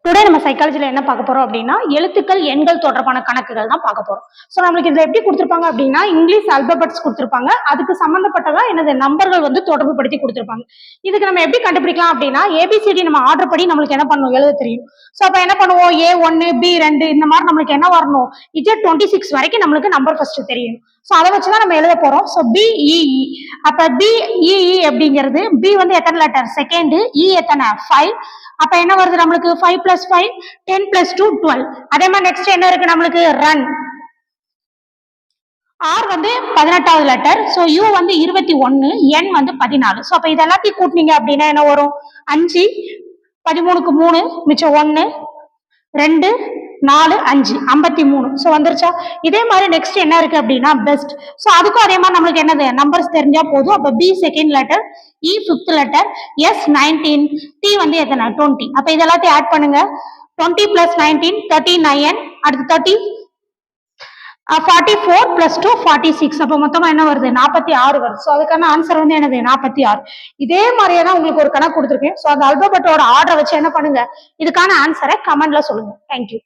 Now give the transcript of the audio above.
Today நம்ம சைக்காலஜில என்ன பார்க்க போறோம் அப்படின்னா எழுத்துக்கள் எண்கள் தொடர்பான கணக்குகள் தான் பார்க்க போறோம். ஸோ நம்மளுக்கு இதுல எப்படி கொடுத்துருப்பாங்க அப்படின்னா இங்கிலீஷ் அல்பபெட்ஸ் கொடுத்துருப்பாங்க. அதுக்கு சம்பந்தப்பட்டதா என்னது நம்பர்கள் வந்து தொடர்பு படுத்தி கொடுத்துருப்பாங்க. இதுக்கு நம்ம எப்படி கண்டுபிடிக்கலாம் அப்படின்னா ஏபிசிடி நம்ம ஆர்டர் படி நம்மளுக்கு என்ன பண்ணணும் எழுத தெரியும். ஸோ அப்ப என்ன பண்ணுவோம் A1 B2 இந்த மாதிரி நம்மளுக்கு என்ன வரணும் Z26 வரைக்கும் நம்மளுக்கு நம்பர் ஃபர்ஸ்ட் தெரியணும். ஸோ அதை வச்சுதான் நம்ம எழுத போறோம். ஸோ BEE அப்ப BEE அப்படிங்கிறது B வந்து எத்தனை லெட்டர் செகண்ட், E எத்தனை 5. அப்ப என்ன வருது நம்மளுக்கு 5 + 5 10 + 2 12. அதே மாதிரி நெக்ஸ்ட் என்ன இருக்கு நம்மளுக்கு ரன். R வந்து 18வது லெட்டர். ஸோ U வந்து 21, N வந்து 14. ஸோ அப்ப இதெல்லாத்தையும் கூட்டினீங்க அப்படின்னா என்ன வரும் 5 13க்கு 3 மிச்சம் 1 2 4 5 53. ஸோ வந்துருச்சா. இதே மாதிரி நெக்ஸ்ட் என்ன இருக்கு அப்படின்னா பெஸ்ட். ஸோ அதுக்கும் அதே மாதிரி நம்மளுக்கு என்னது நம்பர்ஸ் தெரிஞ்சா போதும். அப்ப B second letter, E fifth letter, S 19, T வந்து எத்தனை 20. அப்ப இதெல்லாத்தையும் ஆட் பண்ணுங்க. 20 + 19 39, அடுத்து 30 44 + 2 46. அப்ப மொத்தமா என்ன வருது 46 வருது. ஸோ அதுக்கான ஆன்சர் வந்து என்னது 46. இதே மாதிரியே தான் உங்களுக்கு ஒரு கணக்கு கொடுத்துருக்கேன். ஸோ அந்த அல்பபெட்டோட ஆர்டரை வச்சு என்ன பண்ணுங்க இதுக்கான ஆன்சரை கமெண்ட்ல சொல்லுங்க. தேங்க்யூ.